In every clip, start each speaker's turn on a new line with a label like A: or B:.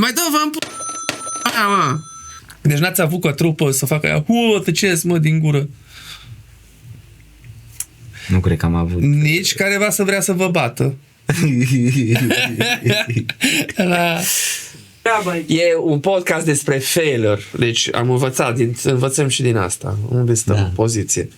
A: Mai dă-vă mă. Deci n-ați avut o trupă să facă aia, tăceți, mă, din gură.
B: Nu cred că am avut.
A: Nici careva să vrea să vă bată. E un podcast despre failure. Deci am învățat, învățăm și din asta. Unde stăm în poziție.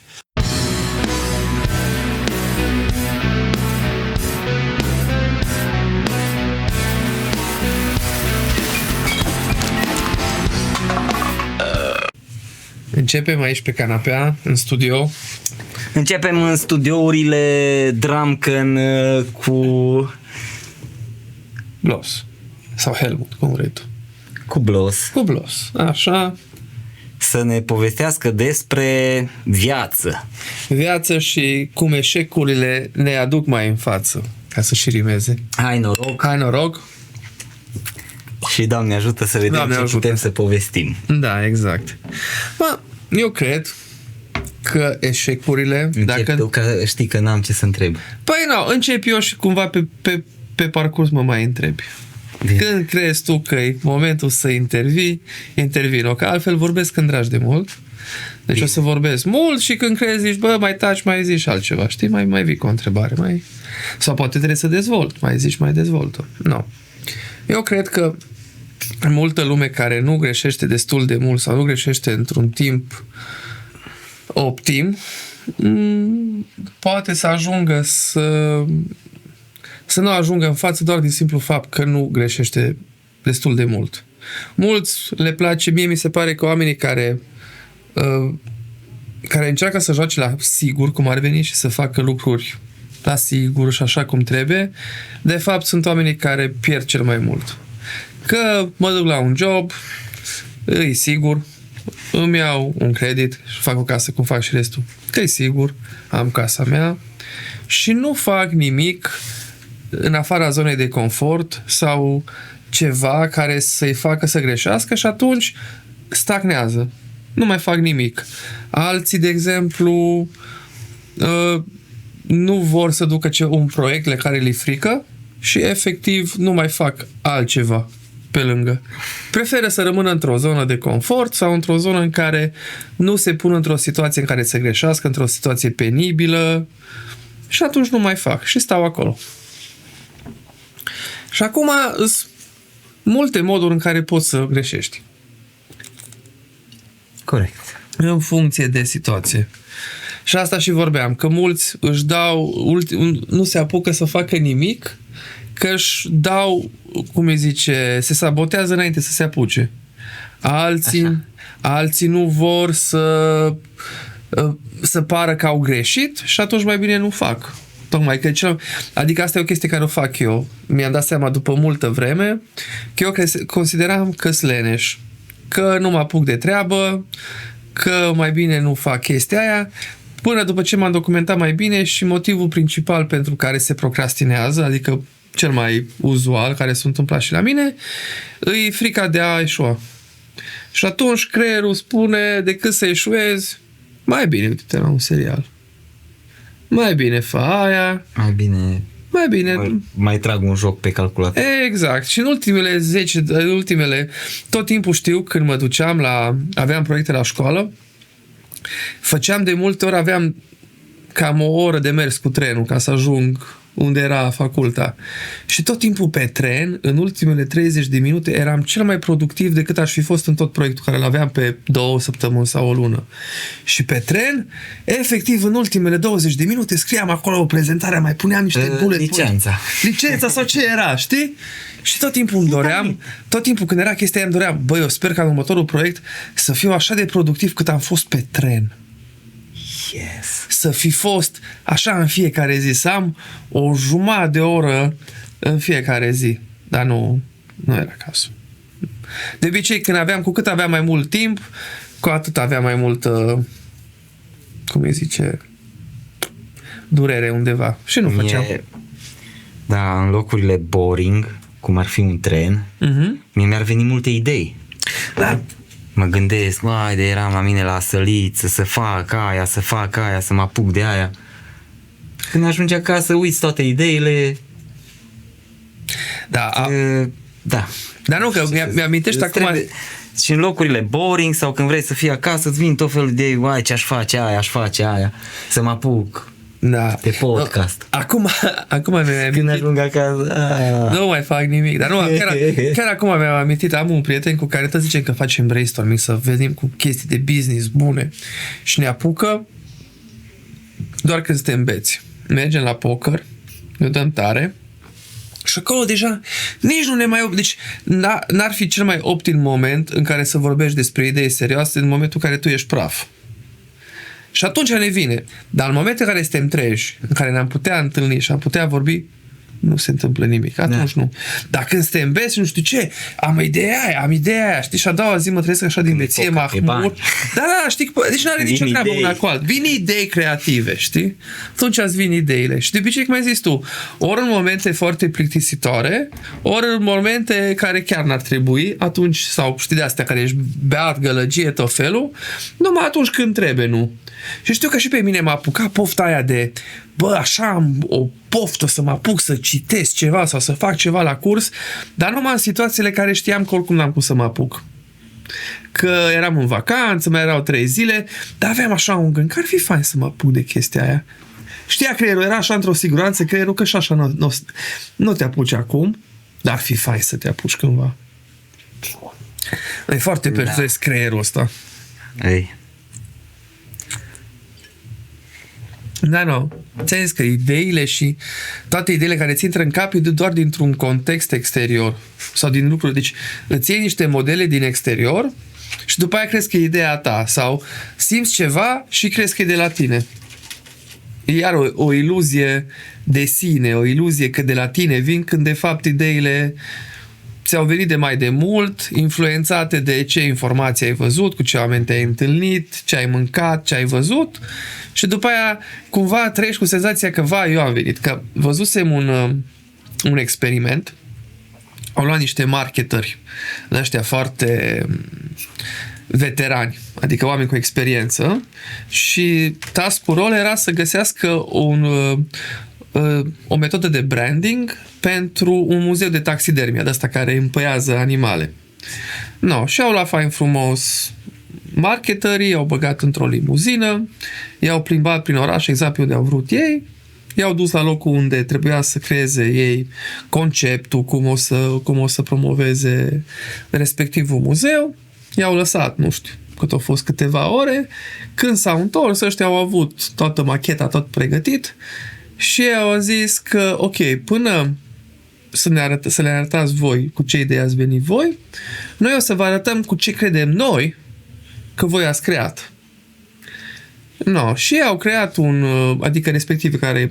A: Începem aici pe canapea, în studio.
B: Începem în studiourile Drumken cu
A: Bloss. Sau Helmut, cum vrei tu.
B: Cu Bloss.
A: Cu Bloss, așa.
B: Să ne povestească despre viață.
A: Viață și cum eșecurile ne aduc mai în față. Ca să și rimeze.
B: Hai noroc.
A: Hai noroc.
B: Și Doamne ajută să vedem
A: Doamne
B: ce
A: ajută.
B: putem să povestim.
A: Da, exact. Bă, eu cred că eșecurile...
B: Încep tu, că știi că n-am ce să întreb.
A: Păi nu, încep eu și cumva pe parcurs mă mai întrebi.
B: Bine.
A: Când crezi tu că e momentul să intervin, că altfel vorbesc când dragi de mult. Deci o să vorbesc mult și când crezi, zici, bă, mai taci, mai zici altceva, știi? Mai vii cu o întrebare, mai... Sau poate trebuie să dezvolt, mai zici, mai dezvoltă. Nu. Eu cred că multă lume care nu greșește destul de mult sau nu greșește într-un timp optim, poate să ajungă să nu ajungă în față doar din simplu fapt că nu greșește destul de mult. Mulți le place, mie mi se pare că oamenii care încearcă să joace la sigur, cum ar veni, și să facă lucruri la sigur și așa cum trebuie, de fapt sunt oamenii care pierd cel mai mult. Că mă duc la un job, e sigur, îmi iau un credit și fac o casă cum fac și restul. Că e sigur, am casa mea și nu fac nimic în afara zonei de confort sau ceva care să-i facă să greșească și atunci stagnează. Nu mai fac nimic. Alții, de exemplu, nu vor să ducă un proiect la care le frică și efectiv nu mai fac altceva pe lângă. Preferă să rămână într-o zonă de confort sau într-o zonă în care nu se pun într-o situație în care să greșească, într-o situație penibilă și atunci nu mai fac și stau acolo. Și acum sunt multe moduri în care poți să greșești.
B: Corect.
A: În funcție de situație. Și asta și vorbeam, că mulți își dau, nu se apucă să facă nimic, că își dau, cum îi zice, se sabotează înainte să se apuce. Alții nu vor să pară că au greșit și atunci mai bine nu fac. Tocmai că adică asta e o chestie care o fac eu. Mi-am dat seama după multă vreme că eu consideram că sunt leneș, că nu mă apuc de treabă, că mai bine nu fac chestia aia, până după ce m-am documentat mai bine și motivul principal pentru care se procrastinează, adică cel mai uzual, care se întâmplă și la mine, e frica de a eșua. Și atunci creierul spune, decât să eșuezi, mai bine uite-te la un serial. Mai bine fă aia. Mai bine.
B: Mai trag un joc pe calculator.
A: Exact. Și în ultimele, tot timpul știu, când mă duceam aveam proiecte la școală, făceam de multe ori, aveam cam o oră de mers cu trenul ca să ajung unde era faculta. Și tot timpul pe tren, în ultimele 30 de minute, eram cel mai productiv decât aș fi fost în tot proiectul care îl aveam pe 2 săptămâni sau o lună. Și pe tren, efectiv, în ultimele 20 de minute scriam acolo o prezentare, mai puneam niște bullet point. Licența sau ce era, știi? Și tot timpul îmi doream, tot timpul când era chestia aia îmi doream, băi, eu sper că în următorul proiect să fiu așa de productiv cât am fost pe tren.
B: Yes.
A: Să fi fost așa în fiecare zi, să am o jumătate de oră în fiecare zi. Dar nu era cazul. De obicei, cu cât aveam mai mult timp, cu atât aveam mai mult, cum îi zice, durere undeva. Și nu făceam.
B: Da, în locurile boring, cum ar fi un tren, mie mi-ar veni multe idei.
A: Da.
B: Mă gândesc, de eram la mine la săliță, să fac aia, să mă apuc de aia. Când ajungi acasă, uiți toate ideile.
A: Da,
B: Da.
A: Dar nu, că mi-amintești acum...
B: Și în locurile boring sau când vrei să fii acasă, îți vin tot felul de idei, uai, ce aș face aia, să mă apuc de podcast.
A: Acum
B: când ajung acasă...
A: Nu mai fac nimic, dar nu, chiar acum mi-am amintit, am un prieten cu care tot zicem că facem brainstorming, să vedem cu chestii de business bune și ne apucă doar când suntem beți. Mergem la poker, ne dăm tare și acolo deja nici nu ne mai... Deci n-ar fi cel mai optim moment în care să vorbești despre idei serioase în momentul în care tu ești praf. Și atunci ne vine. Dar în momentul în care suntem treji, în care ne-am putea întâlni și am putea vorbi, nu se întâmplă nimic. Atunci nu. Dar când suntem beți, nu știu ce, am ideea aia, știi? Și a doua zi mă trezesc așa din beție, mahmur. Da, știi? Deci n-are nicio treabă una cu alt. Vin idei creative, știi? Atunci îți vin ideile. Și de obicei, cum ai zis tu, ori în momente foarte plictisitoare, ori în momente care chiar n-ar trebui, atunci, sau știi de astea care ești beat, gălăgie, tot felul, numai atunci când trebuie, nu. Și știu că și pe mine m-a apucat pofta aia de așa am o poftă să mă apuc să citesc ceva sau să fac ceva la curs, dar numai în situațiile care știam că oricum n-am cum să mă apuc. Că eram în vacanță, mai erau 3 zile, dar aveam așa un gând, că ar fi fain să mă apuc de chestia aia. Știa creierul, era așa într-o siguranță creierul că și așa nu te apuci acum, dar ar fi fain să te apuci cândva. E foarte perfect creierul ăsta.
B: Ei.
A: Da, nu. Ți-am zis că ideile și toate ideile care ți intră în cap e doar dintr-un context exterior sau din lucruri. Deci îți iei niște modele din exterior și după aia crezi că e ideea ta sau simți ceva și crezi că e de la tine. E iar o iluzie de sine, o iluzie că de la tine vin când de fapt ideile ți-au venit de mai de mult, influențate de ce informații ai văzut, cu ce oameni te-ai întâlnit, ce ai mâncat, ce ai văzut și după aia cumva trăiești cu senzația că eu am venit, că văzusem un experiment, au luat niște marketeri de ăștia foarte veterani, adică oameni cu experiență și task-ul rol era să găsească o metodă de branding pentru un muzeu de taxidermie, de asta care împăiază animale. No, și au luat fain frumos marketerii, i-au băgat într-o limuzină, i-au plimbat prin oraș exact pe unde au vrut ei, i-au dus la locul unde trebuia să creeze ei conceptul, cum o să promoveze respectivul muzeu, i-au lăsat, nu știu, cât au fost câteva ore, când s-au întors, ăștia au avut toată macheta, tot pregătit și au zis că, ok, până să le arătați voi cu ce idei ați venit voi, noi o să vă arătăm cu ce credem noi că voi ați creat. No, și ei au creat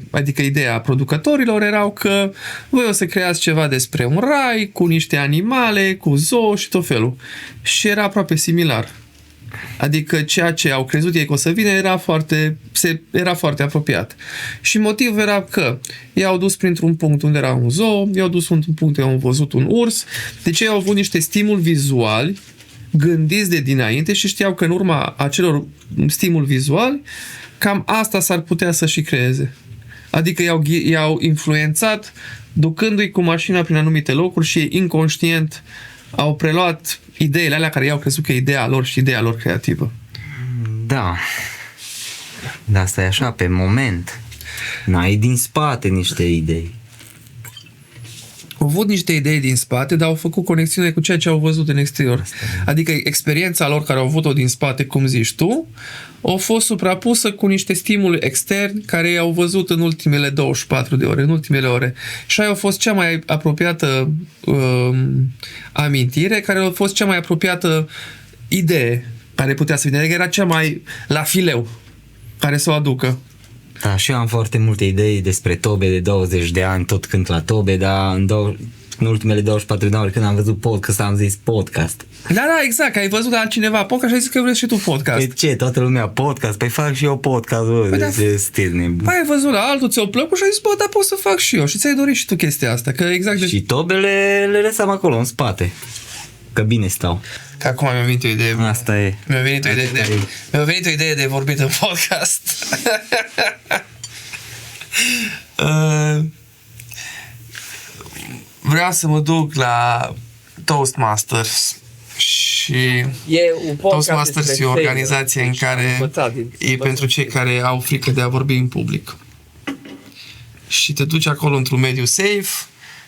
A: adică ideea producătorilor erau că voi o să creați ceva despre un rai, cu niște animale, cu zoo și tot felul. Și era aproape similar. Adică ceea ce au crezut ei că o să vină era foarte apropiat. Și motivul era că i-au dus printr-un punct unde era un zoo, i-au dus într-un punct unde au văzut un urs, deci ei au avut niște stimuli vizuali gândiți de dinainte și știau că în urma acelor stimuli vizuali cam asta s-ar putea să și creeze. Adică i-au influențat ducându-i cu mașina prin anumite locuri și inconștient au preluat ideile alea care i-au crezut că e ideea lor și ideea lor creativă.
B: Da. Dar asta e așa, pe moment. N-ai din spate niște idei.
A: Au avut niște idei din spate, dar au făcut conexiune cu ceea ce au văzut în exterior. Adică experiența lor care au avut-o din spate, cum zici tu, a fost suprapusă cu niște stimuli externi care i-au văzut în ultimele 24 de ore, în ultimele ore. Și aia a fost cea mai apropiată amintire, care a fost cea mai apropiată idee care putea să vină. Adică era cea mai la fileu care să o aducă.
B: Da, și eu am foarte multe idei despre tobe de 20 de ani, tot cânt la tobe, dar în ultimele 24 de ori când am văzut podcast, am zis podcast.
A: Da, exact, că ai văzut altcineva podcast și ai zis că vrei și tu podcast.
B: Păi ce, toată lumea podcast? Păi fac și eu podcast, bă, de stil nebun.
A: Păi ai văzut la altul, ți-o plăcut și ai zis, bă, dar pot să fac și eu. Și ți-ai dorit și tu chestia asta, că exact...
B: Și tobele le lăsam acolo, în spate. Că bine stau.
A: Că acum mi-a venit o idee.
B: Asta e.
A: Mi-a venit o idee de vorbit în podcast. vreau să mă duc la Toastmasters și
C: E un podcast
A: Toastmasters
C: despre
A: e o organizație în care e pentru cei care au frică de a vorbi în public. Și te duci acolo într-un mediu safe,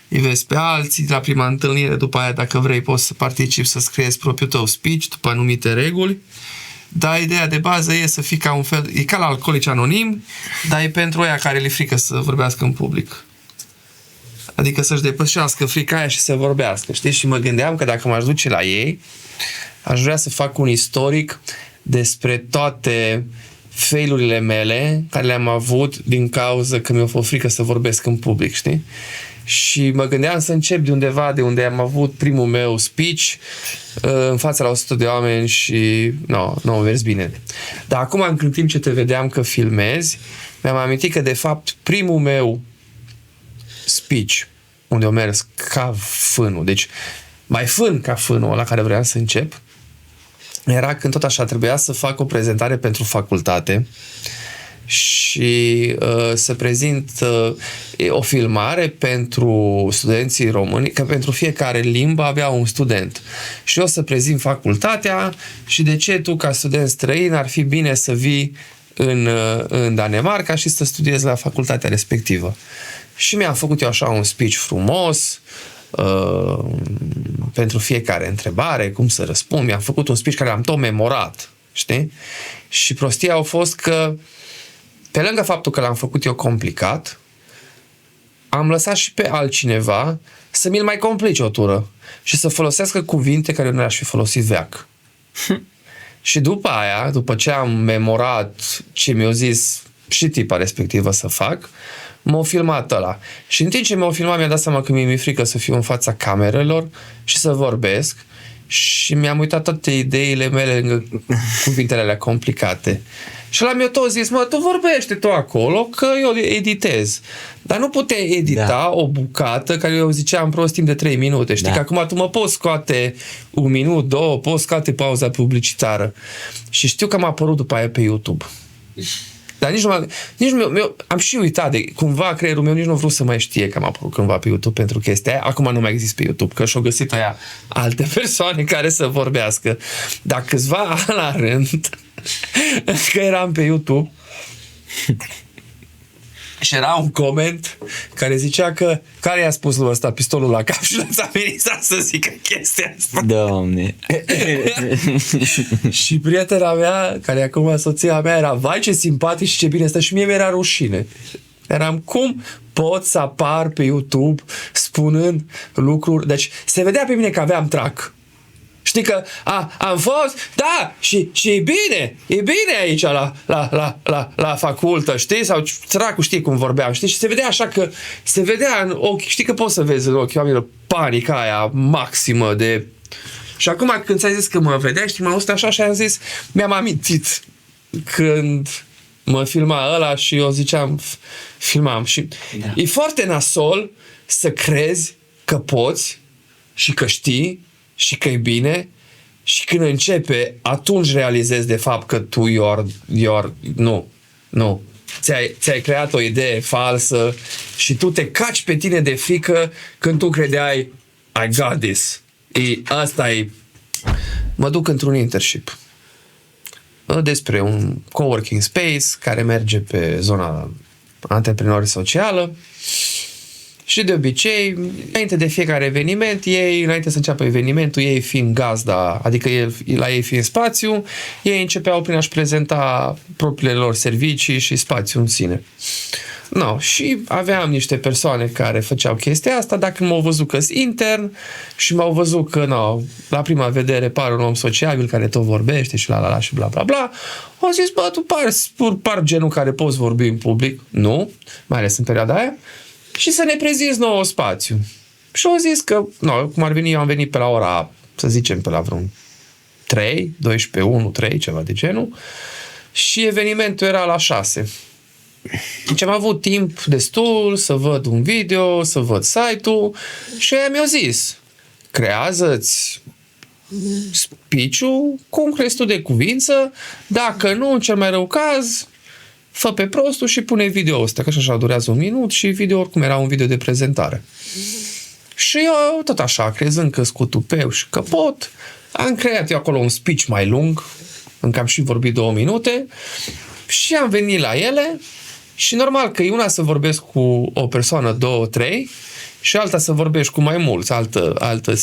A: îi vezi pe alții, la prima întâlnire, după aia, dacă vrei, poți să participi, să scriezi propriul tău speech, după anumite reguli. Dar ideea de bază e să fii ca un fel, e ca la alcoolici anonimi, dar e pentru aia care le frică să vorbească în public. Adică să-și depășească frica aia și să vorbească, știi? Și mă gândeam că dacă m-aș duce la ei, aș vrea să fac un istoric despre toate failurile mele care le-am avut din cauza că mi-a fost frică să vorbesc în public, știi? Și mă gândeam să încep de undeva de unde am avut primul meu speech în fața la 100 de oameni și nu am mers bine. Dar acum, în timp ce te vedeam că filmezi, mi-am amintit că de fapt primul meu speech unde o mers ca fânul, deci mai fân ca fânul ăla care vreau să încep, era când tot așa trebuia să fac o prezentare pentru facultate și să prezint o filmare pentru studenții români, că pentru fiecare limbă avea un student. Și eu să prezint facultatea și de ce tu, ca student străin, ar fi bine să vii în Danemarca și să studiezi la facultatea respectivă. Și mi-am făcut eu așa un speech frumos pentru fiecare întrebare, cum să răspund. Mi-am făcut un speech care l-am tot memorat, știi? Și prostia au fost că, pe lângă faptul că l-am făcut eu complicat, am lăsat și pe altcineva să mi-l mai complice o tură și să folosească cuvinte care nu le-aș fi folosit veac. Și după aia, după ce am memorat ce mi-a zis și tipa respectivă să fac, m-au filmat ăla. Și în timp ce m-au filmat, mi-a dat seama că mi-e frică să fiu în fața camerelor și să vorbesc și mi-am uitat toate ideile mele lângă cuvintele alea complicate. Și ăla mi-a tot zis, mă, tu vorbește tu acolo că eu editez. Dar nu puteai edita o bucată care eu ziceam prost timp de 3 minute. Știi că acum tu mă poți scoate 1 minut, 2, poți scoate pauza publicitară. Și știu că m-a apărut după aia pe YouTube. Dar nici nu am și uitat de cumva creierul meu nici nu a vrut să mai știe că am apărut cândva pe YouTube pentru chestia aia. Acum nu mai există pe YouTube, că și-au găsit aia alte persoane care să vorbească. Dar câțiva la rând că eram pe YouTube și era un coment care zicea că care i-a spus lui ăsta pistolul la cap și l-ați amenințat să zică chestia asta.
B: Doamne.
A: Și prietena mea, care e acum soția mea, era vai ce simpatic și ce bine stă și mie mi-era rușine. Eram, cum pot să apar pe YouTube spunând lucruri? Deci se vedea pe mine că aveam trac. Știi că am fost, da, și e bine aici la facultă, știi? Sau dracu știi cum vorbeam, știi? Și se vedea așa că, se vedea în ochi, știi că poți să vezi în ochi oamenilor panica aia maximă de... Și acum când ți-ai zis că mă vedeai, știi, m-am auzit așa și am zis, mi-am amintit când mă filma ăla și eu ziceam, filmam și e foarte nasol să crezi că poți și că știi și că e bine și când începe, atunci realizezi de fapt că tu nu. Ți-ai creat o idee falsă și tu te caci pe tine de frică când tu credeai I got this. Asta e. Mă duc într-un internship despre un coworking space care merge pe zona antreprenori socială. Și de obicei, înainte de fiecare eveniment, înainte să înceapă evenimentul, ei fiind gazda, adică la ei fiind spațiu, ei începeau prin a-și prezenta propriile lor servicii și spațiu în sine. No, și aveam niște persoane care făceau chestia asta, dar când m-au văzut că sunt intern și m-au văzut că, la prima vedere par un om sociabil care tot vorbește și la și bla bla bla, au zis, bă, tu par genul care poți vorbi în public. Nu, mai ales în perioada aia. Și să ne prezinți nou spațiu. Și au zis că, cum ar veni, eu am venit pe la ora, să zicem, pe la vreun 3, 12, 1, 3, ceva de genul, și evenimentul era la 6. Deci am avut timp destul să văd un video, să văd site-ul și aia mi-au zis, creează-ți speech-ul cum crezi tu de cuvință, dacă nu, în cel mai rău caz, fă pe prostul și pune video-ul ăsta, că așa durează 1 minut și video oricum era un video de prezentare. Și eu, tot așa, crezând că sunt cu tupeu și că pot, am creat eu acolo un speech mai lung, încă am și vorbit 2 minute, și am venit la ele și normal că e una să vorbesc cu o persoană, 2, 3, și alta să vorbești cu mai mulți, altă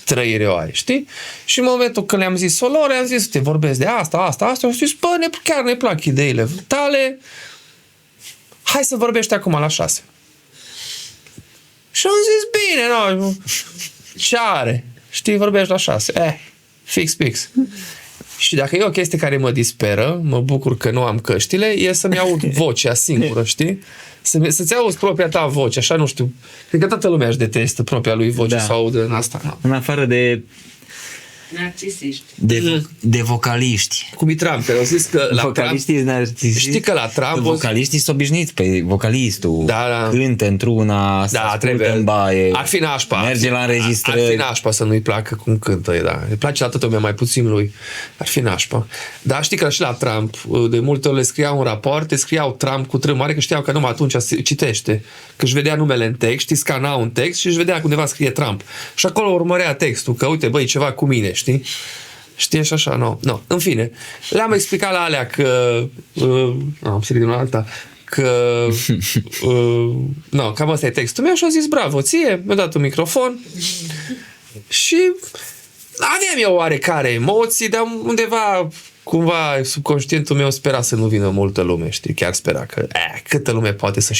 A: trăire o ai, știi? Și în momentul când le-am zis lor, am zis, te vorbesc de asta, și au zis, bă, chiar ne plac ideile tale, hai să vorbești acum la 6. Și am zis, bine, nu, ce are? Știi, vorbești la 6. Fix. Și dacă e o chestie care mă disperă, mă bucur că nu am căștile, e să-mi aud vocea singură, știi? Să-ți auzi propria ta voce, așa, nu știu. Cred că toată lumea își detestă propria lui voce să audă în asta.
B: În afară de
C: narcisiști.
B: De vocaliști.
A: Cum e Trump, au zis că la
B: vocaliștii
A: Trump,
B: narcisiști.
A: știi că la Trump
B: vocaliștii sunt obișnuiți, pe vocalistul cântă într-una,
A: trebuie
B: în baie,
A: ar fi nașpa,
B: merge la înregistrări.
A: Ar fi nașpa să nu-i placă cum cântă, da. Îi place la toată lumea, mai puțin lui. Ar fi nașpa. Dar știi că și la Trump, de multe ori le scriau un raport, scriau Trump cu trâm mare, că știau că numai atunci citește. Că își vedea numele în text, știi, scana un text și își vedea că undeva scrie Trump. Și acolo urmărea textul, că uite, băi, ceva cu mine, știi? Știi, și așa, nu. No. În fine, le-am explicat la alea că am sărit din alta, că cam asta e textul meu și au zis, bravo, ție, mi-a dat un microfon și aveam eu oarecare emoții, dar undeva cumva subconștientul meu spera să nu vină multă lume, știi, chiar spera că câtă lume poate să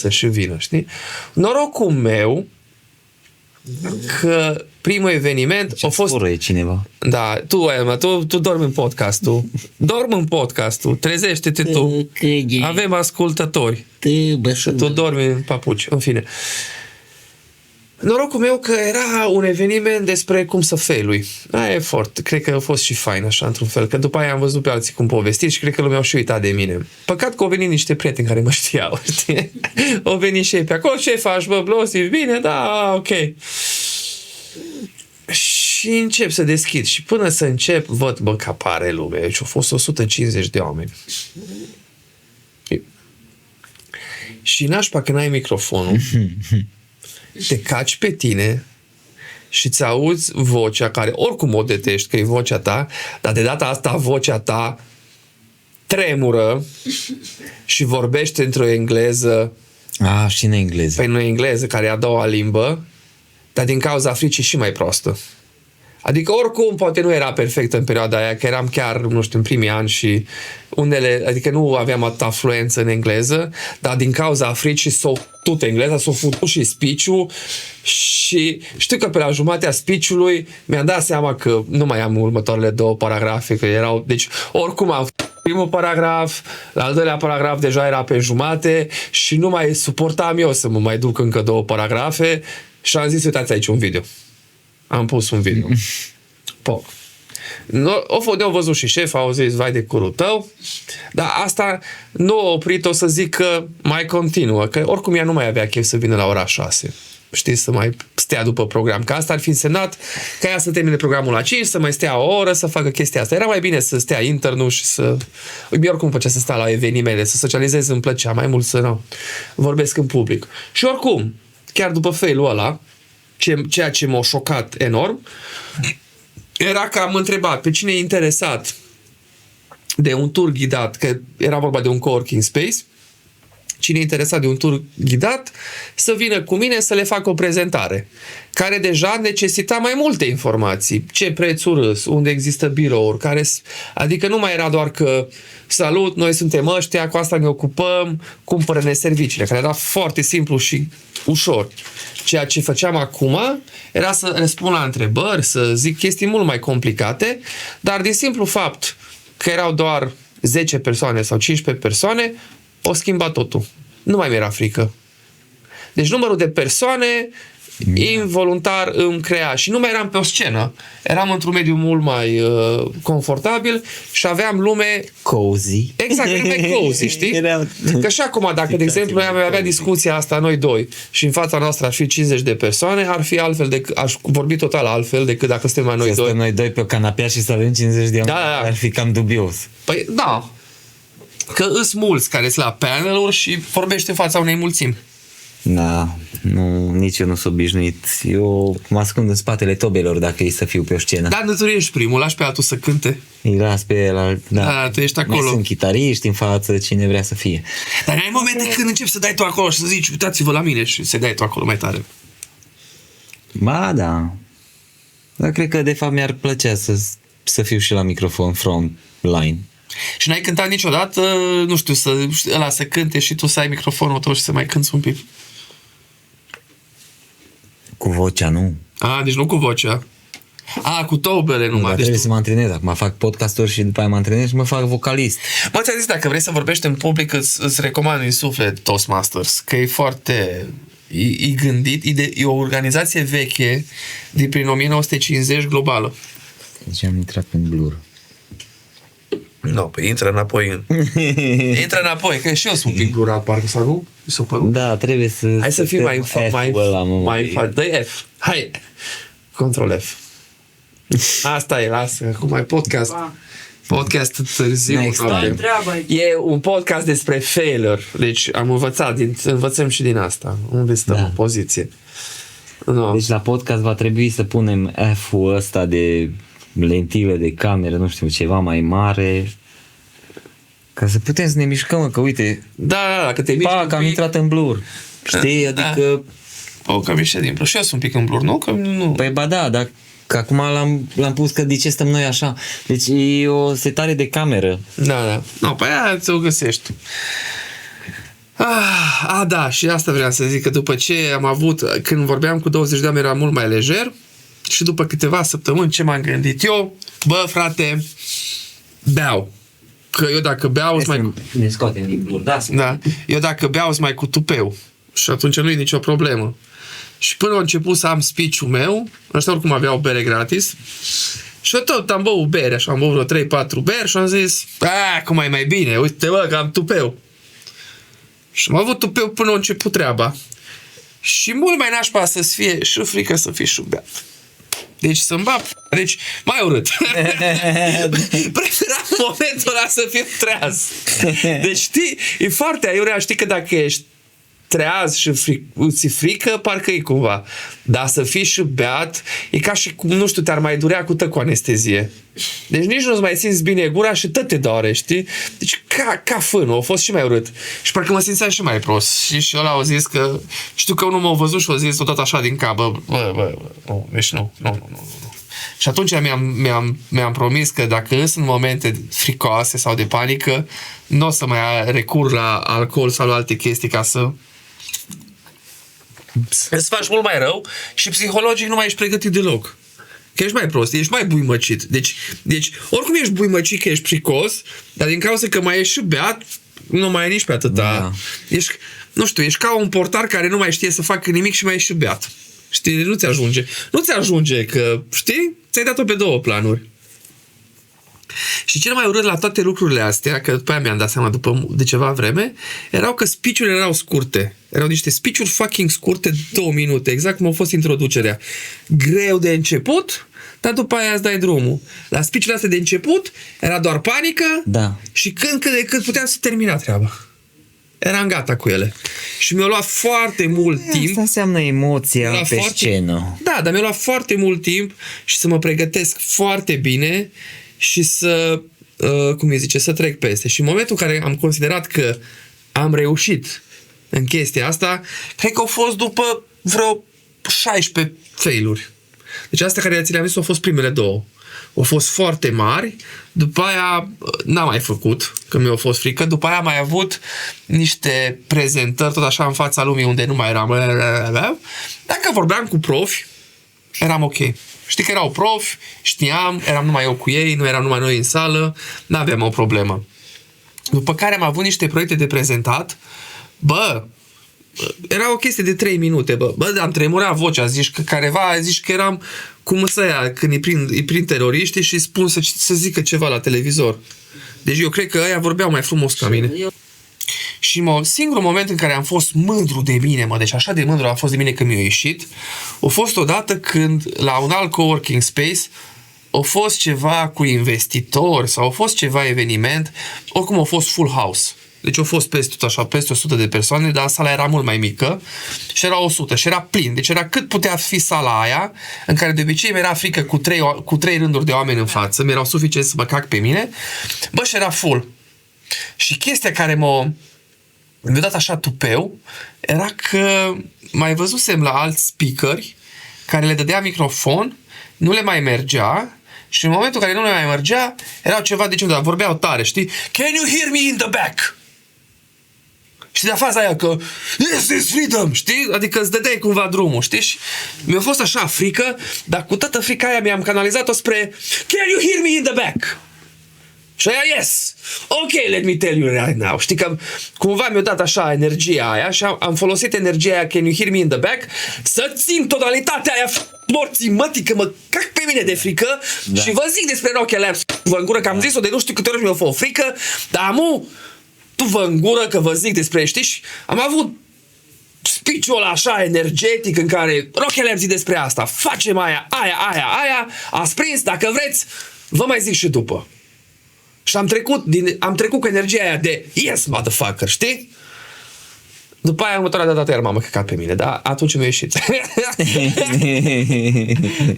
A: și vină, știi? Norocul meu că primul eveniment a fost...
B: cineva.
A: Da, tu dormi în podcastul. Dormi în podcastul. Trezește-te tu. Avem ascultători. Și tu dormi în papuci. În fine. Norocul meu că era un eveniment despre cum să failui. Cred că a fost și fain așa, într-un fel. Că după aia am văzut pe alții cum povesti și cred că lumea au și uitat de mine. Păcat că au venit niște prieteni care mă știau, știi? Au venit și ei pe acolo. Ce faci, bă, Blosi? Bine? Da, ok. Și încep să deschid. Și până să încep, văd, bă, că apare lume. Deci au fost 150 de oameni. Și nașpa când ai microfonul, te caci pe tine și ți auzi vocea care oricum o detești, că e vocea ta, dar de data asta vocea ta tremură și vorbește într-o engleză.
B: Și în engleză.
A: Păi nu engleză, care e a doua limbă, dar din cauza fricii și mai proastă. Adică oricum poate nu era perfect în perioada aia, că eram chiar, nu știu, în primii ani și adică nu aveam atâta fluență în engleză, dar din cauza fricii s-o tot engleza, s-o futut și speech-ul și știu că pe la jumatea speech-ului mi-am dat seama că nu mai am următoarele 2 paragrafe, că erau, deci oricum am primul paragraf, la al doilea paragraf deja era pe jumate și nu mai suportam eu să mă mai duc încă 2 paragrafe și am zis, uitați aici un video. Am pus un video. Ne-au văzut și șefa, au zis, vai de curul tău, dar asta nu a oprit-o să zic că mai continuă, că oricum ea nu mai avea chef să vină la ora 6. Știi, să mai stea după program, că asta ar fi însemnat ca ea să termine programul la 5, să mai stea o oră, să facă chestia asta. Era mai bine să stea internul și să... Mie oricum făcea să sta la evenimente, să socializez, îmi plăcea mai mult să vorbesc în public. Și oricum, chiar după failul ăla, ceea ce m-a șocat enorm, era că am întrebat pe cine e interesat de un tur ghidat, că era vorba de un coworking space, cine e interesat de un tur ghidat, să vină cu mine să le fac o prezentare, care deja necesita mai multe informații. Ce prețuri sunt, unde există birouri, adică nu mai era doar că salut, noi suntem ăștia, cu asta ne ocupăm, cumpără-ne serviciile, care era foarte simplu și ușor. Ceea ce făceam acum era să răspund la întrebări, să zic chestii mult mai complicate, dar din simplu fapt că erau doar 10 persoane sau 15 persoane, o schimba totul. Nu mai mi-era frică. Deci numărul de persoane involuntar îmi crea și nu mai eram pe o scenă. Eram într-un mediu mult mai confortabil și aveam lume
B: cozy.
A: Exact, lume cozy, știi? Că și acum, dacă de exemplu avea discuția asta noi doi și în fața noastră ar fi 50 de persoane, ar fi altfel aș vorbi total altfel decât dacă suntem noi doi.
B: Noi doi pe o canapea și să avem 50 de oameni, ar fi cam dubios.
A: Păi da. Că îs mulți care sunt la panel-uri și vorbește în fața unei mulțimi.
B: Da, nu, nici eu nu sunt obișnuit. Eu mă ascund în spatele tobelor dacă e să fiu pe o scenă.
A: Dar nu tu ești primul, lași pe altul să cânte.
B: Îi las pe el,
A: Da, tu ești acolo.
B: Mai sunt chitariști în față, cine vrea să fie.
A: Dar ai momente când începi să dai tu acolo și să zici, uitați-vă la mine și să dai tu acolo mai tare.
B: Ba, da. Dar cred că de fapt mi-ar plăcea să fiu și la microfon front line.
A: Și n-ai cântat niciodată, nu știu, ăla să cânte și tu să ai microfonul tău și să mai cânti un pic?
B: Cu vocea, nu.
A: Deci nu cu vocea. Cu tobele numai.
B: Dar
A: Deci
B: trebuie să mă antrenez. Acum fac podcasturi și după aia mă antrenez și mă fac vocalist.
A: Mă, ți-am zis, dacă vrei să vorbești în public, îți recomand din suflet Toastmasters, că e foarte... E gândit, e o organizație veche din prin 1950 globală.
B: Deci am intrat în blur.
A: Nu, păi intră înapoi Intră înapoi, că și eu sunt un pic blurat, parcă, sau nu? Mi s-a părut?
B: Da, trebuie să...
A: Hai să fii mai dă F. Hai. Control F. Asta e, lasă. Acum e podcast. Podcast târziu.
B: Next time.
C: Întreabă.
A: E un podcast despre failure. Deci am învățat, învățăm și din asta. Unde stăm în poziție. No.
B: Deci la podcast va trebui să punem F-ul ăsta de lentile de cameră, nu știu, ceva mai mare, ca să putem să ne mișcăm, că uite,
A: Da, că te miști un
B: că am
A: pic.
B: intrat în blur. Știi?
A: Da.
B: Adică...
A: Că am ieșit din blur. Și eu sunt un pic în blur, nu? Că nu.
B: Păi ba da, dar că acum l-am pus că de ce stăm noi așa. Deci e o setare de cameră.
A: Da. Nu, pe aia ți-o găsești. Da, și asta vreau să zic, că după ce am avut, când vorbeam cu 20 de oameni era mult mai lejer și după câteva săptămâni ce m-am gândit eu, bă, frate, beau. Că eu dacă beau mai...
B: Ne scoatem din blur,
A: Da, eu dacă beau mai cu tupeu și atunci nu e nicio problemă. Și până a început să am speech-ul meu, ăștia oricum aveau bere gratis, și eu tot am băut bere, așa am băut vreo 3-4 beri și am zis, cum e mai bine, uite bă, că am tupeu. Și am avut tupeu până a început treaba. Și mult mai nașpa să-ți fie și frică să fii și beat. Deci să-mi bag, deci mai urât. Preferam momentul ăla să fiu treaz. Deci știi, e foarte aiurea, știi că dacă ești treaz și ți frică, parcă e cumva. Dar să fii și beat, e ca și cum, nu știu, te-ar mai durea cu anestezie. Deci nici nu-ți mai simți bine gura și tot te doare, știi? Deci ca fânul, a fost și mai urât. Și parcă mă simțeam și mai prost. Și ăla au zis că, știu că unul m-a văzut și a zis tot așa din cap, deci nu. Și atunci mi-am promis că dacă sunt momente fricoase sau de panică, nu o să mai recur la alcool sau la alte chestii ca să îți faci mult mai rău și psihologic nu mai ești pregătit deloc. Că ești mai prost, ești mai buimăcit. Deci oricum ești buimăcit că ești pricos, dar din cauza că mai ești și beat, nu mai e nici pe atâta.
B: Da.
A: Ești, nu știu, ești ca un portar care nu mai știe să facă nimic și mai ești și beat. Știi, nu ți ajunge. Nu ți ajunge că, știi, ți-ai dat-o pe două planuri. Și cel mai urât la toate lucrurile astea, că după aia mi-am dat seama de ceva vreme, erau că speech-urile erau scurte. Erau niște speech-uri fucking scurte, 2 minute, exact cum a fost introducerea. Greu de început, dar după aia îți dai drumul. La speech-urile astea de început era doar panică și cât de cât puteam să termina treaba. Eram gata cu ele. Și mi-a luat foarte mult timp.
B: Asta înseamnă emoția pe scenă.
A: Da, dar mi-a luat foarte mult timp și să mă pregătesc foarte bine și să, să trec peste. Și în momentul în care am considerat că am reușit în chestia asta, cred că au fost după vreo 16 failuri. Deci astea care ți le-am zis au fost primele două. Au fost foarte mari, după aia n-am mai făcut, că mi-a fost frică, după aia am mai avut niște prezentări tot așa în fața lumii unde nu mai eram. Dacă vorbeam cu profi, eram ok. Știi că erau profi, știam, eram numai eu cu ei, nu eram numai noi în sală, n-aveam o problemă. După care am avut niște proiecte de prezentat, era o chestie de 3 minute, am tremurat vocea, zici că careva, zici că eram cum să ia, când îi prind teroriștii și spun să zică ceva la televizor. Deci eu cred că ăia vorbeau mai frumos ca mine. Și singurul moment în care am fost mândru de mine, deci așa de mândru am fost de mine că mi-a ieșit, a fost odată când la un alt coworking space a fost ceva cu investitori sau a fost ceva eveniment, oricum a fost full house. Deci au fost peste tot așa, peste 100 de persoane, dar sala era mult mai mică și era 100 și era plin. Deci era cât putea fi sala aia, în care de obicei mi-era frică cu trei rânduri de oameni în față, mi-erau suficient să mă cac pe mine. Bă, și era full. Și chestia care mi-a dat așa tupeu era că mai văzusem la alți speakeri care le dădea microfon, nu le mai mergea și în momentul în care nu le mai mergea, erau ceva de genul, dar vorbeau tare, știi? Can you hear me in the back? Și de faza aia că this is freedom, știi? Adică îți dădeai cumva drumul, știi? Și mi-a fost așa frică, dar cu toată frica aia mi-am canalizat-o spre can you hear me in the back? Și aia, yes! Ok, let me tell you right now. Știi că cumva mi-a dat așa energia aia și am folosit energia aia can you hear me in the back să țin tonalitatea aia morții mătii că mă cac pe mine de frică și vă zic despre Rocky Labs vă în gură că am zis-o de nu știu câte ori mi-a fost frică, dar amu tu vă în gură că vă zic despre, știi? Și am avut speech-ul ăla așa energetic în care Rocky Labs zic despre asta, facem aia, ați prins, dacă vreți, vă mai zic și după. Și am trecut cu energia aia de yes, motherfucker, știi? După aia următoarea dată iar m-am căcat pe mine, dar atunci mi-a ieșit.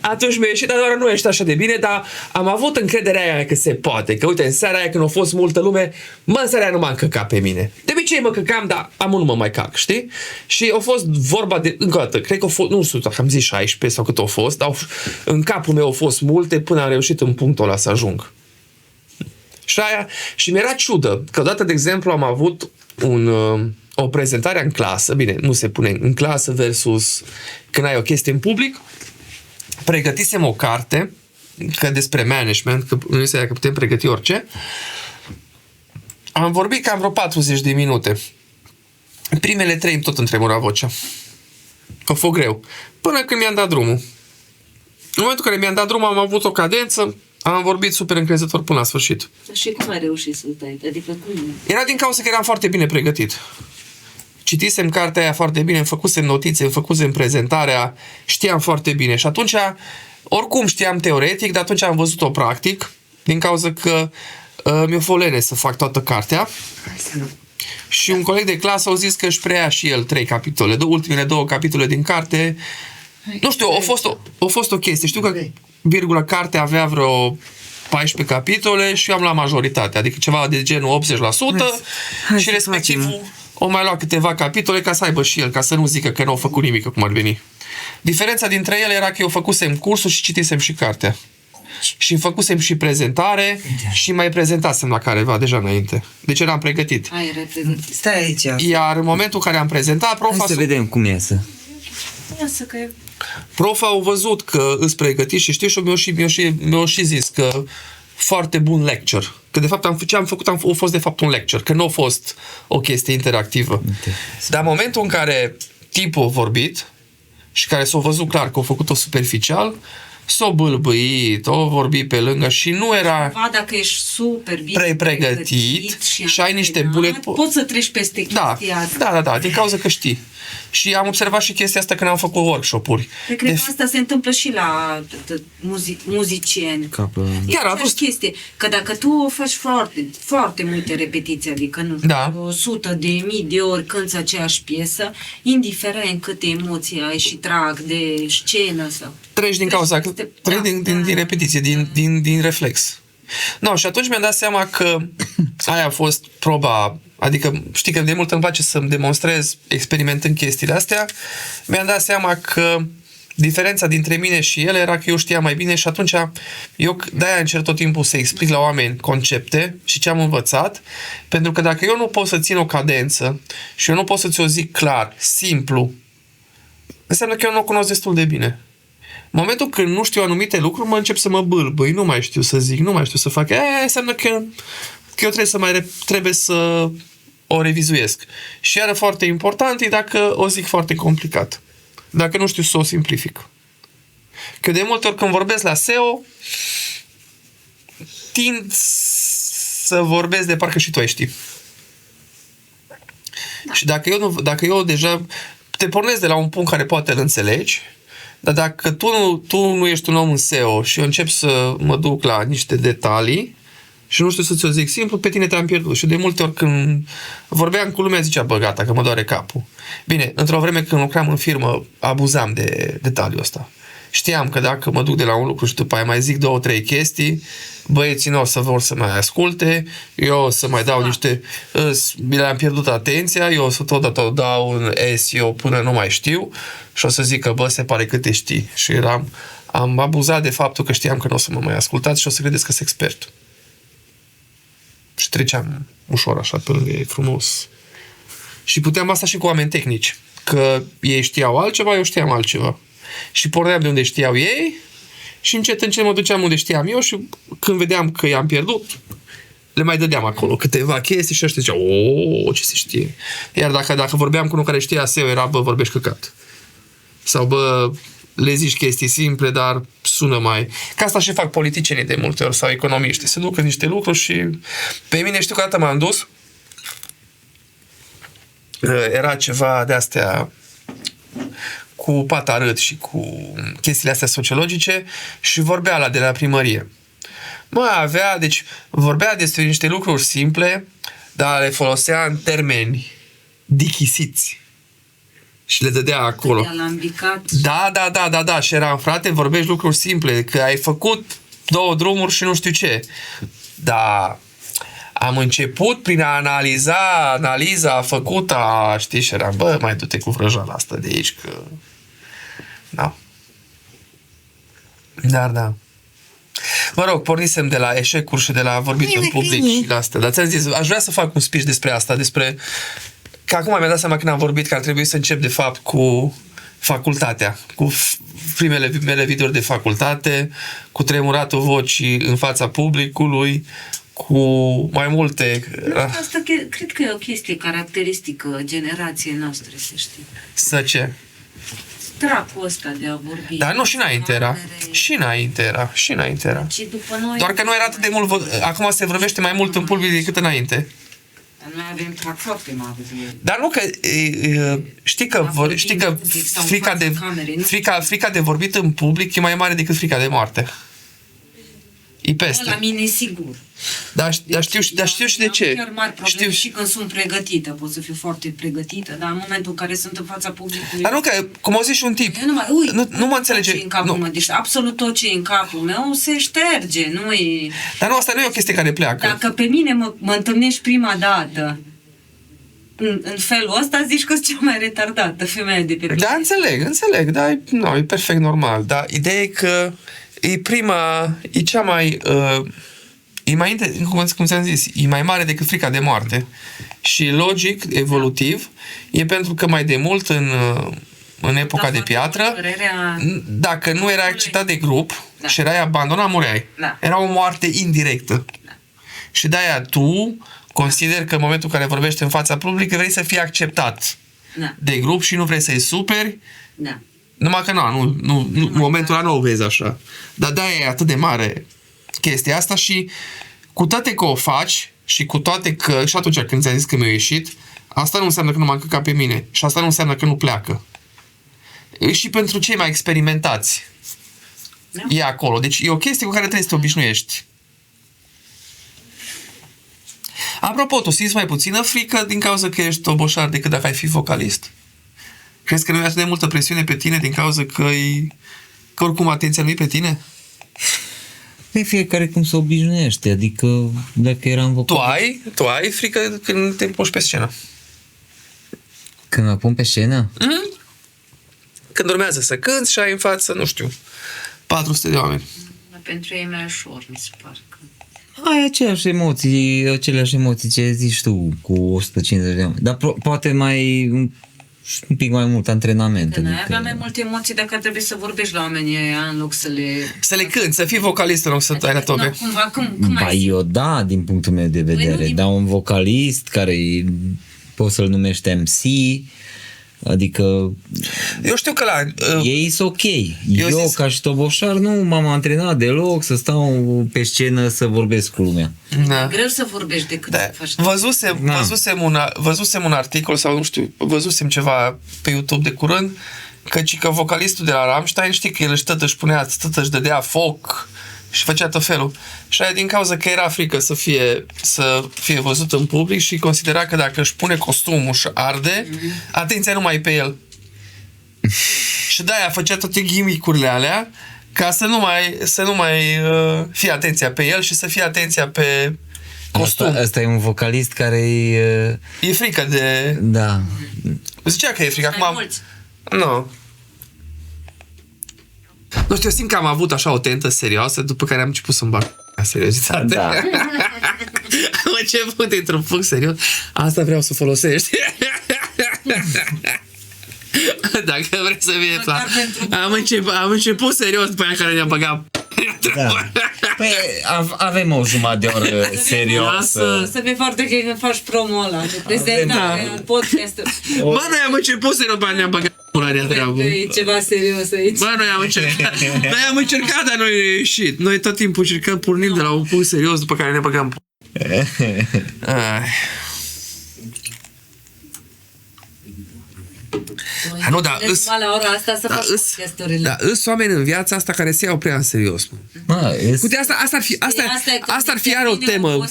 A: Atunci mi-a ieșit, dar doar nu a ieșit așa de bine, dar am avut încrederea aia că se poate. Că uite, în seara aia când a fost multă lume, în seara aia nu m-am căcat pe mine. De obicei mă căcam, dar nu mă mai cac, știi? Și a fost vorba de, încă o dată, cred că a fost, nu știu dacă am zis 16 sau cât a fost, dar în capul meu au fost multe până am reușit în punctul ăla să ajung. Și mi-era ciudă, că odată, de exemplu, am avut o prezentare în clasă, bine, nu se pune în clasă versus când ai o chestie în public, pregătisem o carte, că despre management, că nu este că putem pregăti orice, am vorbit cam vreo 40 de minute. Primele 3 tot îmi tremura vocea. A fost greu. Până când mi-am dat drumul. În momentul în care mi-am dat drumul, am avut o cadență, am vorbit super încrezător până la sfârșit.
C: Și cum ai reușit să-l dai? Adică cum?
A: Era din cauza că eram foarte bine pregătit. Citisem cartea aia foarte bine, îmi făcusem notițe, îmi făcusem prezentarea, știam foarte bine. Și atunci, oricum știam teoretic, dar atunci am văzut-o practic, din cauza că mi-a fost lene să fac toată cartea. Și un coleg de clasă a zis că își preia și el 3 capitole, ultimele 2 capitole din carte. Nu știu, a fost o chestie. Știu că virgula cartea avea vreo 14 capitole și eu am luat majoritatea, adică ceva de genul 80% și respectivul o mai luat câteva capitole ca să aibă și el, ca să nu zică că nu au făcut nimic cum ar veni. Diferența dintre ele era că eu făcusem cursul și citisem și cartea. Și făcusem și prezentare și mai prezentasem la careva deja înainte. Deci eram pregătit.
B: Stai aici.
A: Iar în momentul în care am prezentat, profa...
B: Să vedem cum iasă.
C: Iasă că e...
A: Profa au văzut că îți pregătit și știi și mi-au și zis că foarte bun lecture. Că de fapt ce am făcut a fost de fapt un lecture, că nu a fost o chestie interactivă. Dar în momentul în care tipul a vorbit și care s-a văzut clar că a făcut-o superficial, s-a bâlbâit, a vorbit pe lângă și nu era
C: dacă ești super bine
A: pregătit și ai niște bullet
C: poți să treci peste chestia asta.
A: Da, din cauza că știi. Și am observat și chestia asta când am făcut workshop-uri.
C: Cred că asta se întâmplă și la muzicieni.
A: Chiar a
C: fost chestie. Că dacă tu faci foarte, foarte multe repetiții, adică nu, 100.000 de ori cânti aceeași piesă, indiferent câte emoții ai și trag de scenă sau...
A: Treci din cauza, din repetiție, din reflex. No, și atunci mi-am dat seama că aia a fost proba, adică știi că de mult îmi place să-mi demonstrez experimentând chestiile astea, mi-am dat seama că diferența dintre mine și el era că eu știam mai bine și atunci eu de-aia încerc tot timpul să explic la oameni concepte și ce am învățat, pentru că dacă eu nu pot să țin o cadență și eu nu pot să ți-o zic clar, simplu, înseamnă că eu nu o cunosc destul de bine. În momentul când nu știu anumite lucruri, mă încep să mă bâlbâi, nu mai știu să zic, nu mai știu să fac. Înseamnă că eu trebuie să o revizuiesc. Și iară foarte important e dacă o zic foarte complicat. Dacă nu știu să o simplific. Că de multe ori când vorbesc la SEO, tind să vorbesc de parcă și tu ai ști. Da. Și dacă eu deja te pornesc de la un punct care poate îl înțelegi, dar dacă tu nu ești un om în SEO și eu încep să mă duc la niște detalii, Și nu știu să ți-o zic simplu, pe tine te-am pierdut. Și de multe ori când vorbeam cu lumea, zicea, bă, gata, că mă doare capul. Bine, într-o vreme când lucram în firmă, abuzam de detaliul ăsta. Știam că dacă mă duc de la un lucru și după aia mai zic 2-3 chestii, băieții nu o să vor să mai asculte, eu o să mai dau niște... Mi le-am pierdut atenția, eu o să tot dau un SEO până nu mai știu și o să zic că, bă, se pare că te știi. Și am abuzat de faptul că știam că nu o să mă mai ascultați și o să credeți că sunt expert. Și treceam ușor așa pe lângă ei, frumos. Și puteam asta și cu oameni tehnici. Că ei știau altceva, eu știam altceva. Și porneam de unde știau ei și încet mă duceam unde știam eu și când vedeam că i-am pierdut, le mai dădeam acolo câteva chestii și ăștia ziceau, o, ce se știe. Iar dacă vorbeam cu unul care știa SEO, era, bă, vorbești căcat. Sau, bă, le zici chestii simple, dar sună mai... Ca asta și fac politicienii de multe ori sau economiști. Se duc în niște lucruri și... Pe mine știu că dată m-am dus. Era ceva de-astea cu patarât și cu chestiile astea sociologice și vorbea de la primărie. Deci vorbea despre niște lucruri simple, dar le folosea în termeni dichisiți. Și le dădea acolo. Da. Și eram, frate, vorbești lucruri simple, că ai făcut 2 drumuri și nu știu ce. Dar am început prin a analiza făcută, știi, și eram, bă, mai du-te cu vrăjala asta de aici, că... Da. Da. Mă rog, pornisem de la eșecuri și de la vorbit în public și la astea. Dar ți-am zis, aș vrea să fac un speech despre asta, că acum mi-am dat seama când am vorbit că ar trebui să încep de fapt cu facultatea, cu primele mele videouri de facultate, cu tremuratul vocii în fața publicului, cu mai multe...
C: Asta cred că e o chestie caracteristică generației noastre, să știi.
A: Să ce?
C: Tracul ăsta de a vorbi.
A: Dar nu, și înainte era. Și înainte era.
C: Și după noi...
A: Doar că nu era atât de mult... Acum se vorbește mai mult în public decât înainte.
C: Noi avem trac foarte mare.
A: Dar nu că... Știi că frica de vorbit în public e mai mare decât frica de moarte. E peste.
C: La mine sigur.
A: Dar știu și de ce.
C: Chiar mari probleme și când sunt pregătită. Pot să fiu foarte pregătită, dar în momentul în care sunt în fața publicului...
A: Dar nu că, cum au zis și un tip, nu mă înțelege.
C: Deci absolut tot ce e în capul meu se șterge. Nu e...
A: Dar nu, asta nu e o chestie care pleacă.
C: Dacă pe mine mă întâlnești prima dată în felul ăsta, zici că sunt cea mai retardată femeie de pe planetă.
A: Da, înțeleg, dar e perfect normal. Dar ideea e că e cea mai... e mai, cum ți-am zis, e mai mare decât frica de moarte. Și logic, evolutiv, e pentru că mai de mult în epoca de piatră, dacă nu erai acceptat de grup și erai abandonat, mureai. Era o moarte indirectă. Și de-aia tu consider că în momentul în care vorbești în fața publică vrei să fii acceptat de grup și nu vrei să-i superi. Numai că în momentul ăla nu o vezi așa. Dar de-aia e atât de mare chestia asta și cu toate că o faci și cu toate că și atunci când ți-am zis că mi-a ieșit, asta nu înseamnă că nu m-a încăcat pe mine și asta nu înseamnă că nu pleacă. Și pentru cei mai experimentați e acolo. Deci e o chestie cu care trebuie să te obișnuiești. Apropo, tu simți mai puțină frică din cauza că ești toboșar decât dacă ai fi vocalist? Crezi că nu e atât de multă presiune pe tine din cauza că oricum atenția nu e pe tine?
B: Pe fiecare cum se obișnuiește, adică dacă eram vocalist...
A: Tu ai frică când te puși pe scenă?
B: Când mă pun pe scenă?
A: Când urmează să cânti și ai în față, nu știu, 400 de oameni.
C: Pentru ei mai ușor, mi se pare că...
B: Ai aceleași emoții ce zici tu cu 150 de oameni. Dar poate mai... un pic mai mult antrenament.
C: Că noi aveam mai multe emoții dacă ar trebui să vorbești la oamenii ăia în loc să le...
A: Să le cânti, să fii vocalist în loc să tai la tobe.
B: Eu da, din punctul meu de vedere. Dar un vocalist care poți să-l numești MC, adică...
A: Eu știu că
B: ei sunt ok. Eu ca și toboșar nu m-am antrenat deloc să stau pe scenă să vorbesc cu lumea.
C: E greu să vorbești decât să faci.
A: Văzusem un articol sau nu știu, văzusem ceva pe YouTube de curând, că vocalistul de la Rammstein, știi că el își punea, își dădea foc și făcea tot felul. Și aia din cauza că era frică să fie văzut în public și considera că dacă își pune costumul și arde, atenția nu mai e pe el. Și de-aia făcea toate gimmick-urile alea ca să nu mai fie atenția pe el și să fie atenția pe costum.
B: Asta e un vocalist care
A: e frică de...
B: Da.
A: Zicea că e frică. Acum... Nu. Nu știu, eu simt că am avut așa o tentă serioasă, după care am început să-mi bag seriozitate.
B: Da.
A: Am început într-un punct serios. Asta vreau să folosești. Dacă vrei să fie am început serios, după aia care ne-am băgat.
B: Da. Păi avem o jumătate de oră seriosă.
C: Să fie foarte că când faci promo ăla de prezentare în podcast.
A: Bă, noi am început serios, după aia ne-am băgat pula de treabă.
C: E ceva serios aici.
A: Bă, noi am încercat, dar nu a ieșit. Noi tot timpul încercăm, pornim de la un punct serios, după care ne băgăm. Nu, da,
C: la ora asta să faci podcasturile.
A: Da, îs oameni în viața asta care se iau prea în serios. Uite, asta ar fi iar o temă.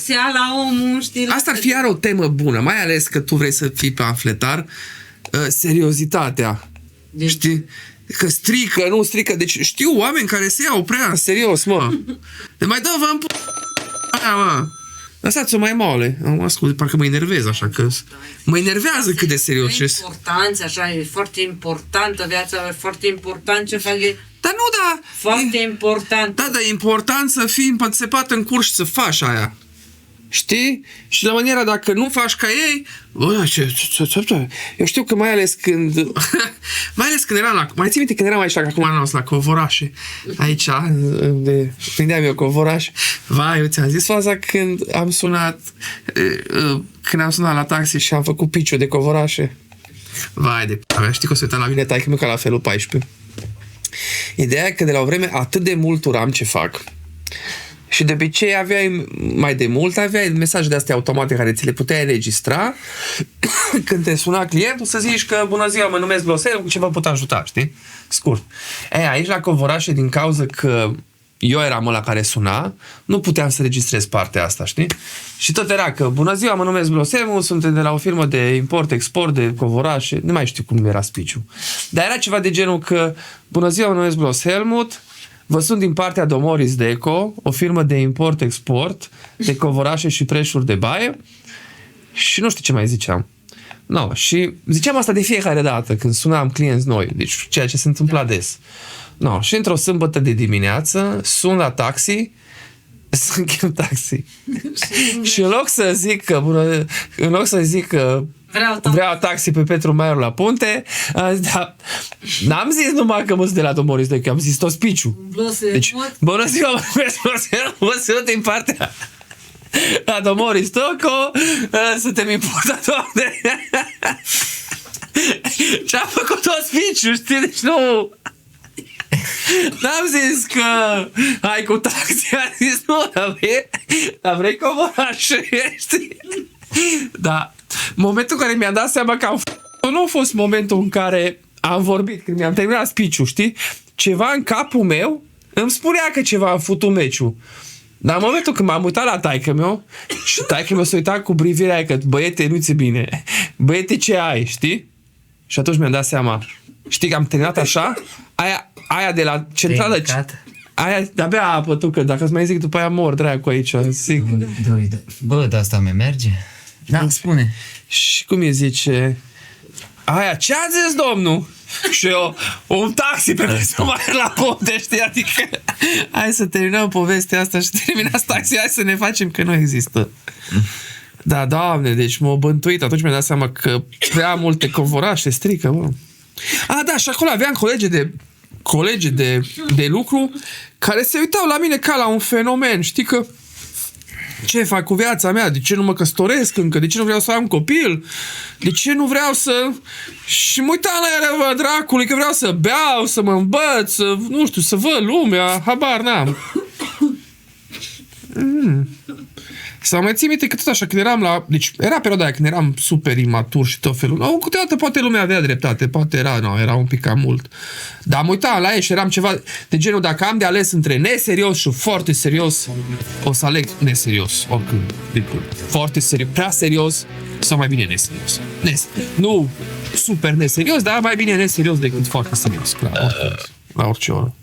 A: Asta ar fi iar o temă bună, mai ales că tu vrei să fii pamfletar. Seriozitatea. Știi? Că strică, nu strică. Deci știu oameni care se iau prea în serios, mă. Ne mai dă-vă în mă. Lăsați-o mai mole. Am ascult, parcă mă enervez așa, că mă enervează cât de serios.
C: E important, așa, e foarte importantă viața, e foarte important ce fac ei.
A: Dar nu, da.
C: Foarte important.
A: Da, dar e important să fii împățepat în curs și să faci aia. Știi? Și la maniera dacă nu faci ca ei, bă, eu știu că mai ales când eram la, mai țin minte când eram aici acum la Covorașe, aici prindeam eu Covoraș, vai, eu ți-am zis faza când am sunat la taxi și am făcut piciu de Covorașe. Vai de p***a, știi că o să uitam la mine taică-miu ca la felul 14. Ideea e că de la o vreme atât de mult uram ce fac. Și de obicei aveai mesaje de astea automate care ți le puteai înregistra când te suna clientul să zici că bună ziua, mă numesc Glosel, cu ce vă pot ajuta, știi? Scurt. Aici la Covorașe, din cauza că eu eram ăla care suna, nu puteam să registrez partea asta, știi? Și tot era că bună ziua, mă numesc Glosel, sunt de la o firmă de import-export de Covorașe, nu mai știu cum era speech-ul. Dar era ceva de genul că bună ziua, mă numesc Glos Helmut, vă sunt din partea Domoris Deco, o firmă de import-export de Covorașe și preșuri de baie și nu știu ce mai ziceam. No, și ziceam asta de fiecare dată când sunam clienți noi, deci ceea ce se întâmpla des. No, și într-o sâmbătă de dimineață sun la taxi, să chem taxi. Și în loc să zic că vreau taxi pe Petru Maior la Punte, n-am zis numai că mă sunt de la Domoris Deco, am zis tot spiciu. Deci, bună ziua, mă sunt din partea la Domoris Deco, suntem importatori de... Și am făcut tot spiciu, știi? Deci nu... N-am zis că hai cu taxi, am zis nu, dar vrei Covorașe, știi? Da. Momentul în care mi-am dat seama că nu a fost momentul în care am vorbit, când mi-am terminat speech-ul, știi? Ceva în capul meu îmi spunea că ceva am făcut meciul. Dar în momentul când m-am uitat la taică-meu și taică-meu s-a uitat cu privirea aia că băiete, nu ți bine. Băiete, ce ai, știi? Și atunci mi-am dat seama. Știi că am terminat așa? Aia de la centrală... Aia de-abia a apătut, că dacă îți mai zic după aia mor dracu aici, zic.
B: Bă, dar asta mi merge? Da, spune.
A: Și cum îi zice? Aia, ce a zis domnul? Și eu, un taxi pe care să mai la Ponte, știi? Adică, hai să terminăm povestea asta și terminați taxi, hai să ne facem că nu există. Da, Doamne, deci m-a bântuit. Atunci mi-am dat seama că prea multe Covorașe strică, bă. Da, și acolo aveam colegi de lucru care se uitau la mine ca la un fenomen, știi că ce fac cu viața mea, de ce nu mă căsătoresc încă, de ce nu vreau să am copil, de ce nu vreau să... Și mă uitam la ele, bă, dracului, că vreau să beau, să mă învăț, să, nu știu, să văd lumea, habar n-am. Sau mai țin minte că tot așa, când eram la... Deci era perioada aia când eram super imatur și tot felul. No, câteodată poate lumea avea dreptate, poate era un pic cam mult. Dar mă uitam la ei și eram ceva de genul, dacă am de ales între neserios și foarte serios, o să aleg neserios, oricând. Foarte serios, prea serios sau mai bine neserios. Nu super neserios, dar mai bine neserios decât foarte serios, clar, oricând, la orice oră.